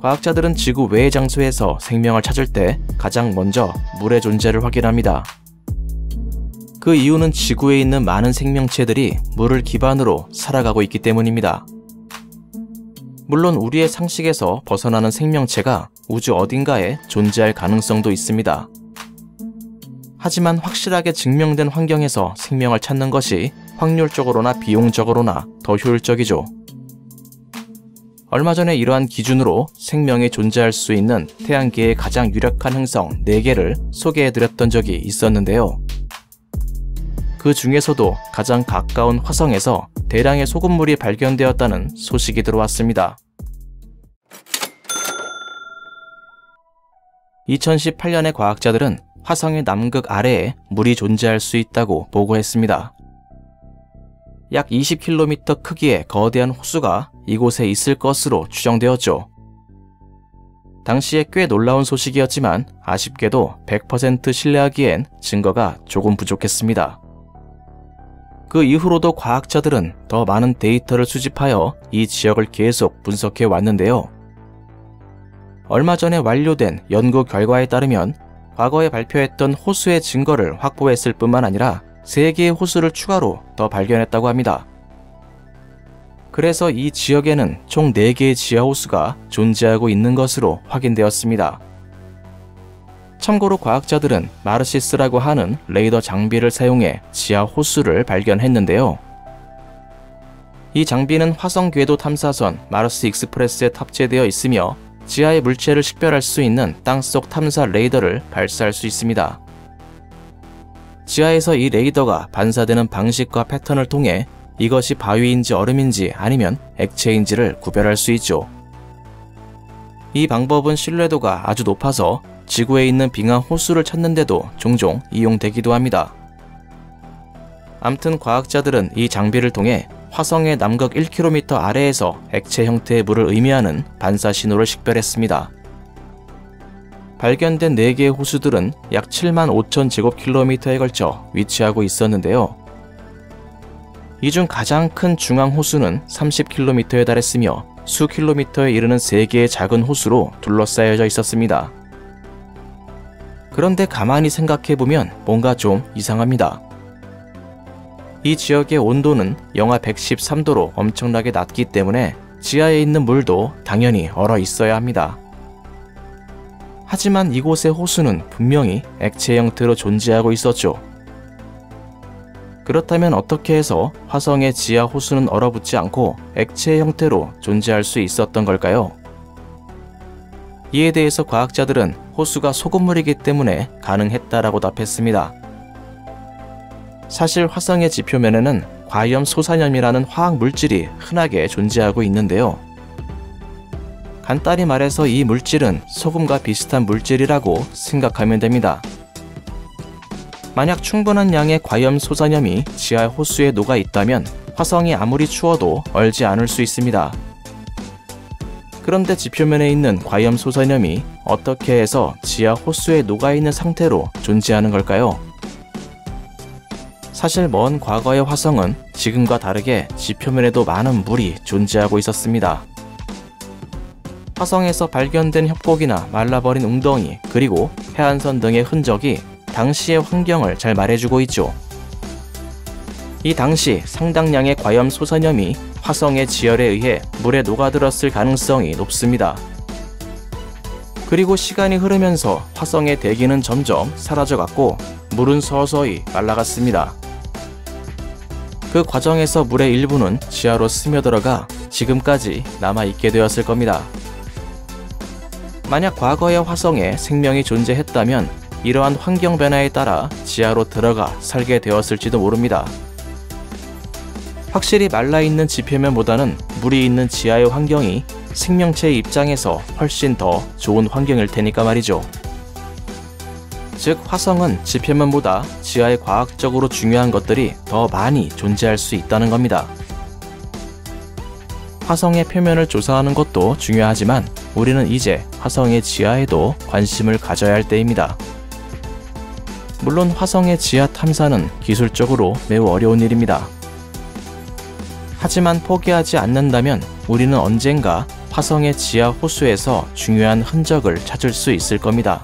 과학자들은 지구 외의 장소에서 생명을 찾을 때 가장 먼저 물의 존재를 확인합니다. 그 이유는 지구에 있는 많은 생명체들이 물을 기반으로 살아가고 있기 때문입니다. 물론 우리의 상식에서 벗어나는 생명체가 우주 어딘가에 존재할 가능성도 있습니다. 하지만 확실하게 증명된 환경에서 생명을 찾는 것이 확률적으로나 비용적으로나 더 효율적이죠. 얼마 전에 이러한 기준으로 생명이 존재할 수 있는 태양계의 가장 유력한 행성 4개를 소개해드렸던 적이 있었는데요. 그 중에서도 가장 가까운 화성에서 대량의 소금물이 발견되었다는 소식이 들어왔습니다. 2018년에 과학자들은 화성의 남극 아래에 물이 존재할 수 있다고 보고했습니다. 약 20km 크기의 거대한 호수가 이곳에 있을 것으로 추정되었죠. 당시에 꽤 놀라운 소식이었지만 아쉽게도 100% 신뢰하기엔 증거가 조금 부족했습니다. 그 이후로도 과학자들은 더 많은 데이터를 수집하여 이 지역을 계속 분석해 왔는데요. 얼마 전에 완료된 연구 결과에 따르면 과거에 발표했던 호수의 증거를 확보했을 뿐만 아니라 3개의 호수를 추가로 더 발견했다고 합니다. 그래서 이 지역에는 총 4개의 지하 호수가 존재하고 있는 것으로 확인되었습니다. 참고로 과학자들은 마르시스라고 하는 레이더 장비를 사용해 지하 호수를 발견했는데요. 이 장비는 화성 궤도 탐사선 마르스 익스프레스에 탑재되어 있으며 지하의 물체를 식별할 수 있는 땅속 탐사 레이더를 발사할 수 있습니다. 지하에서 이 레이더가 반사되는 방식과 패턴을 통해 이것이 바위인지 얼음인지 아니면 액체인지를 구별할 수 있죠. 이 방법은 신뢰도가 아주 높아서 지구에 있는 빙하 호수를 찾는데도 종종 이용되기도 합니다. 암튼 과학자들은 이 장비를 통해 화성의 남극 1km 아래에서 액체 형태의 물을 의미하는 반사 신호를 식별했습니다. 발견된 4개의 호수들은 약 75,000제곱킬로미터에 걸쳐 위치하고 있었는데요. 이 중 가장 큰 중앙 호수는 30km에 달했으며 수 킬로미터에 이르는 3개의 작은 호수로 둘러싸여져 있었습니다. 그런데 가만히 생각해보면 뭔가 좀 이상합니다. 이 지역의 온도는 영하 113도로 엄청나게 낮기 때문에 지하에 있는 물도 당연히 얼어 있어야 합니다. 하지만 이곳의 호수는 분명히 액체 형태로 존재하고 있었죠. 그렇다면 어떻게 해서 화성의 지하 호수는 얼어붙지 않고 액체 형태로 존재할 수 있었던 걸까요? 이에 대해서 과학자들은 호수가 소금물이기 때문에 가능했다라고 답했습니다. 사실 화성의 지표면에는 과염소산염이라는 화학 물질이 흔하게 존재하고 있는데요. 간단히 말해서 이 물질은 소금과 비슷한 물질이라고 생각하면 됩니다. 만약 충분한 양의 과염소산염이 지하 호수에 녹아 있다면 화성이 아무리 추워도 얼지 않을 수 있습니다. 그런데 지표면에 있는 과염소산염이 어떻게 해서 지하 호수에 녹아 있는 상태로 존재하는 걸까요? 사실 먼 과거의 화성은 지금과 다르게 지표면에도 많은 물이 존재하고 있었습니다. 화성에서 발견된 협곡이나 말라버린 웅덩이 그리고 해안선 등의 흔적이 당시의 환경을 잘 말해주고 있죠. 이 당시 상당량의 과염소산염이 화성의 지열에 의해 물에 녹아들었을 가능성이 높습니다. 그리고 시간이 흐르면서 화성의 대기는 점점 사라져갔고 물은 서서히 말라갔습니다. 그 과정에서 물의 일부는 지하로 스며들어가 지금까지 남아있게 되었을 겁니다. 만약 과거의 화성에 생명이 존재했다면 이러한 환경 변화에 따라 지하로 들어가 살게 되었을지도 모릅니다. 확실히 말라있는 지표면보다는 물이 있는 지하의 환경이 생명체의 입장에서 훨씬 더 좋은 환경일 테니까 말이죠. 즉 화성은 지표면보다 지하에 과학적으로 중요한 것들이 더 많이 존재할 수 있다는 겁니다. 화성의 표면을 조사하는 것도 중요하지만 우리는 이제 화성의 지하에도 관심을 가져야 할 때입니다. 물론 화성의 지하 탐사는 기술적으로 매우 어려운 일입니다. 하지만 포기하지 않는다면 우리는 언젠가 화성의 지하 호수에서 중요한 흔적을 찾을 수 있을 겁니다.